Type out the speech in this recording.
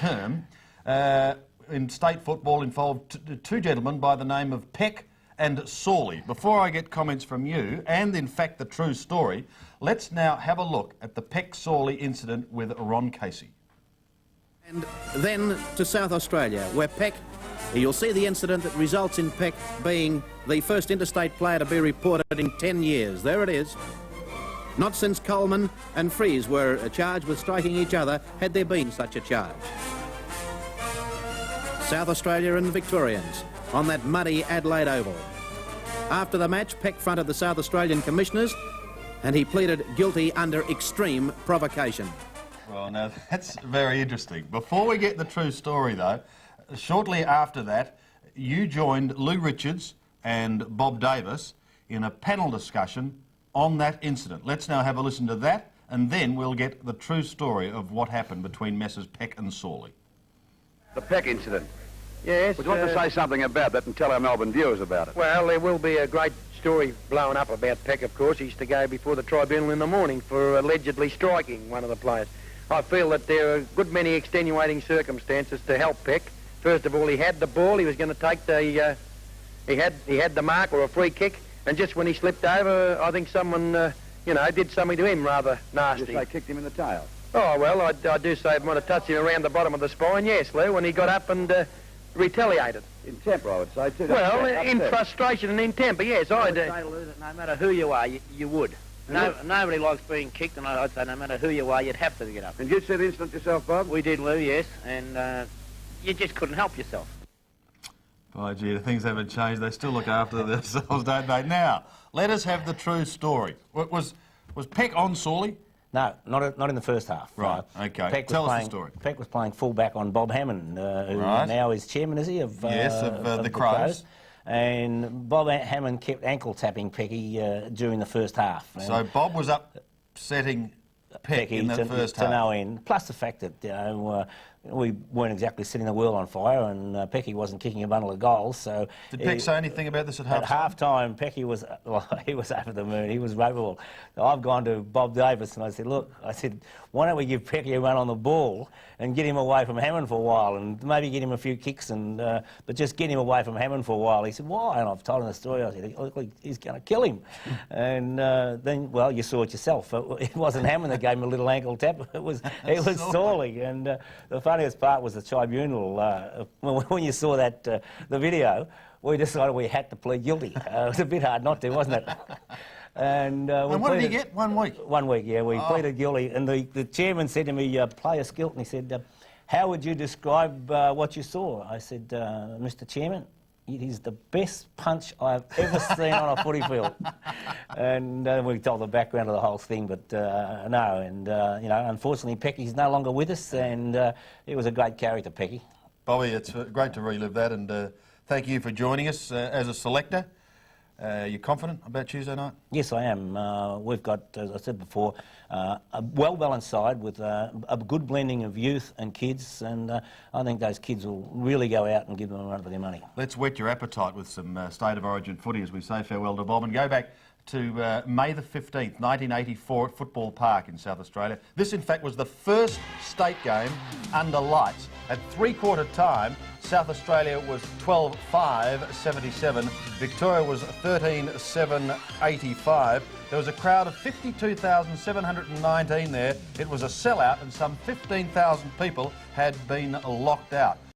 term in state football involved two gentlemen by the name of Peck and Sawley. Before I get comments from you, and in fact the true story, let's now have a look at the Peck-Sawley incident with Ron Casey. And then to South Australia, where Peck, you'll see the incident that results in Peck being the first interstate player to be reported in 10 years. There it is. Not since Coleman and Fries were charged with striking each other had there been such a charge. South Australia and the Victorians on that muddy Adelaide Oval. After the match, Peck fronted the South Australian commissioners and he pleaded guilty under extreme provocation. Well, now that's very interesting. Before we get the true story, though, shortly after that, you joined Lou Richards and Bob Davis in a panel discussion on that incident. Let's now have a listen to that, and then we'll get the true story of what happened between Messrs Peck and Sawley. The Peck incident. Yes. Would you want to say something about that and tell our Melbourne viewers about it? Well, there will be a great story blowing up about Peck, of course. He's to go before the tribunal in the morning for allegedly striking one of the players. I feel that there are a good many extenuating circumstances to help Peck. First of all, he had the ball. He was going to take the... he had the mark or a free kick, and just when he slipped over, I think someone, did something to him rather nasty. Just they kicked him in the tail. Oh, well, I do say it might have touched him around the bottom of the spine, yes, Lou, when he got up and retaliated. In temper, I would say, too. Well, in frustration and in temper, yes, I'd say, Lou, that no matter who you are, you would. Nobody likes being kicked, and I'd say no matter who you are, you'd have to get up. And you see the incident yourself, Bob? We did, Lou, yes, and you just couldn't help yourself. By gee, the things haven't changed. They still look after themselves, don't they? Now, let us have the true story. Was Peck on Sawley? No, not in the first half. Right, okay. Tell us the story. Peck was playing full-back on Bob Hammond, who right. now is chairman, is he? Of the Crows. And Bob Hammond kept ankle-tapping Pecky during the first half. So Bob was upsetting Peck in the first half. To no end. Plus the fact that, we weren't exactly setting the world on fire, and Pecky wasn't kicking a bundle of goals. So did Peck say anything about this at half-time? At half-time, Pecky was, he was over the moon. He was ravable. So I've gone to Bob Davis and I said, look, why don't we give Pecky a run on the ball and get him away from Hammond for a while, and maybe get him a few kicks, and but just get him away from Hammond for a while. He said, why? And I've told him the story. I said, look, he's going to kill him. And then, well, you saw it yourself. It wasn't Hammond that gave him a little ankle tap. It was Sawley. And the funniest part was the tribunal. When you saw that the video, we decided we had to plead guilty. It was a bit hard not to, wasn't it? And what did he get? 1 week? 1 week, yeah. We pleaded guilty, and the chairman said to me, player skilt, and he said, how would you describe what you saw? I said, Mr. Chairman, it is the best punch I've ever seen on a footy field. And we told the background of the whole thing, but no. And, unfortunately, Pecky's no longer with us, and it was a great character, Pecky. Bobby, it's great to relive that, and thank you for joining us as a selector. You confident about Tuesday night? Yes, I am. We've got, as I said before, a well-balanced side with a good blending of youth and kids, and I think those kids will really go out and give them a run for their money. Let's whet your appetite with some State of Origin footy as we say farewell to Bob, and go back to May the 15th, 1984 at Football Park in South Australia. This, in fact, was the first state game under lights. At three-quarter time, South Australia was 12-5-77. Victoria was 13-7-85. There was a crowd of 52,719 there. It was a sellout, and some 15,000 people had been locked out.